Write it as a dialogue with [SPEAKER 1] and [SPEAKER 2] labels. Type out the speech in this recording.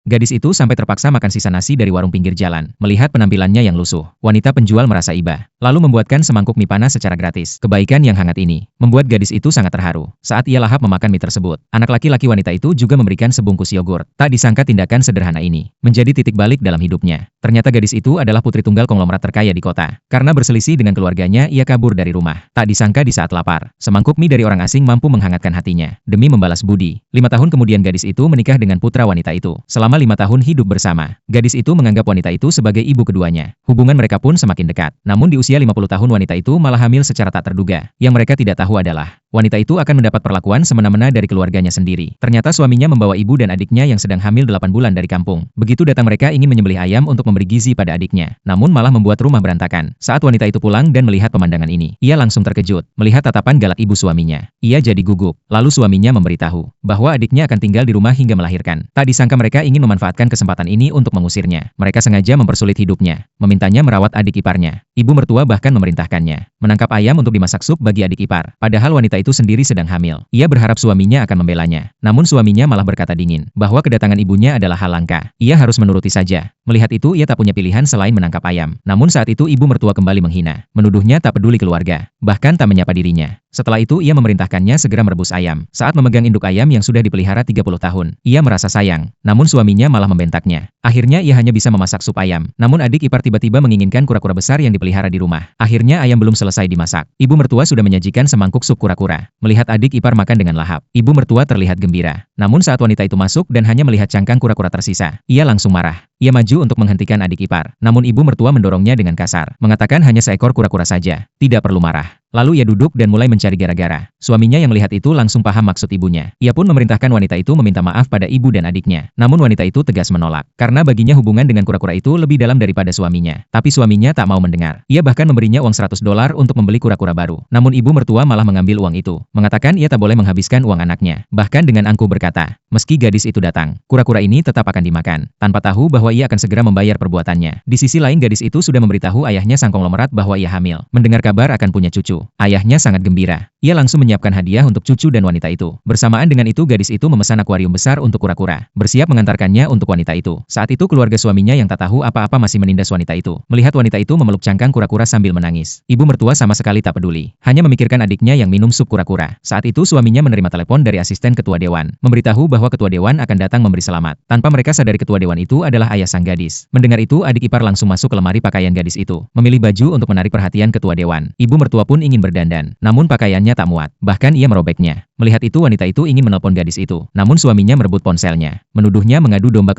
[SPEAKER 1] Gadis itu sampai terpaksa makan sisa nasi dari warung pinggir jalan. Melihat penampilannya yang lusuh, wanita penjual merasa iba, lalu membuatkan semangkuk mie panas secara gratis. Kebaikan yang hangat ini membuat gadis itu sangat terharu. Saat ia lahap memakan mie tersebut, anak laki-laki wanita itu juga memberikan sebungkus yogurt. Tak disangka tindakan sederhana ini menjadi titik balik dalam hidupnya. Ternyata gadis itu adalah putri tunggal konglomerat terkaya di kota. Karena berselisih dengan keluarganya, ia kabur dari rumah. Tak disangka di saat lapar, semangkuk mie dari orang asing mampu menghangatkan hatinya. Demi membalas budi, 5 tahun kemudian gadis itu menikah dengan putra wanita itu. Selama 5 tahun hidup bersama, gadis itu menganggap wanita itu sebagai ibu keduanya. Hubungan mereka pun semakin dekat. Namun di usia 50 tahun wanita itu malah hamil secara tak terduga. Yang mereka tidak tahu adalah, wanita itu akan mendapat perlakuan semena-mena dari keluarganya sendiri. Ternyata suaminya membawa ibu dan adiknya yang sedang hamil 8 bulan dari kampung. Begitu datang mereka ingin menyembelih ayam untuk memberi gizi pada adiknya. Namun malah membuat rumah berantakan. Saat wanita itu pulang dan melihat pemandangan ini, ia langsung terkejut. Melihat tatapan galak ibu suaminya, ia jadi gugup. Lalu suaminya memberitahu bahwa adiknya akan tinggal di rumah hingga melahirkan. Tak disangka mereka ingin memanfaatkan kesempatan ini untuk mengusirnya. Mereka sengaja mempersulit hidupnya, memintanya merawat adik iparnya. Ibu mertua bahkan memerintahkannya menangkap ayam untuk dimasak sup bagi adik ipar. Padahal wanita itu sendiri sedang hamil. Ia berharap suaminya akan membelanya. Namun suaminya malah berkata dingin bahwa kedatangan ibunya adalah hal langka. Ia harus menuruti saja. Melihat itu ia tak punya pilihan selain menangkap ayam. Namun saat itu ibu mertua kembali menghina, menuduhnya tak peduli keluarga, bahkan tak menyapa dirinya. Setelah itu ia memerintahkannya segera merebus ayam. Saat memegang induk ayam yang sudah dipelihara 30 tahun, ia merasa sayang. Namun suaminya malah membentaknya. Akhirnya ia hanya bisa memasak sup ayam. Namun adik ipar tiba-tiba menginginkan kura-kura besar yang dipelihara di rumah. Akhirnya ayam belum selesai dimasak, ibu mertua sudah menyajikan semangkuk sup kura-kura. Melihat adik ipar makan dengan lahap, ibu mertua terlihat gembira. Namun saat wanita itu masuk dan hanya melihat cangkang kura-kura tersisa, ia langsung marah. Ia maju untuk menghentikan adik ipar. Namun ibu mertua mendorongnya dengan kasar, mengatakan hanya seekor kura-kura saja, tidak perlu marah. Lalu ia duduk dan mulai mencari gara-gara. Suaminya yang melihat itu langsung paham maksud ibunya. Ia pun memerintahkan wanita itu meminta maaf pada ibu dan adiknya. Namun wanita itu tegas menolak, karena baginya hubungan dengan kura-kura itu lebih dalam daripada suaminya. Tapi suaminya tak mau mendengar. Ia bahkan memberinya uang $100 untuk membeli kura-kura baru. Namun ibu mertua malah mengambil uang itu, mengatakan ia tak boleh menghabiskan uang anaknya. Bahkan dengan angkuh berkata, meski gadis itu datang, kura-kura ini tetap akan dimakan, tanpa tahu bahwa ia akan segera membayar perbuatannya. Di sisi lain gadis itu sudah memberitahu ayahnya sang konglomerat bahwa ia hamil. Mendengar kabar akan punya cucu, ayahnya sangat gembira. Ia langsung menyiapkan hadiah untuk cucu dan wanita itu. Bersamaan dengan itu gadis itu memesan akuarium besar untuk kura-kura, bersiap mengantarkannya untuk wanita itu. Saat itu keluarga suaminya yang tak tahu apa-apa masih menindas wanita itu. Melihat wanita itu memeluk cangkang kura-kura sambil menangis, ibu mertua sama sekali tak peduli, hanya memikirkan adiknya yang minum sup kura-kura. Saat itu suaminya menerima telepon dari asisten ketua dewan, memberitahu bahwa ketua dewan akan datang memberi selamat. Tanpa mereka sadari ketua dewan itu adalah ayah sang gadis. Mendengar itu adik ipar langsung masuk ke lemari pakaian gadis itu, memilih baju untuk menarik perhatian ketua dewan. Ibu mertua pun ingin berdandan, namun pakaiannya tak muat, bahkan ia merobeknya. Melihat itu wanita itu ingin menelpon gadis itu, namun suaminya merebut ponselnya, menuduhnya mengadu domba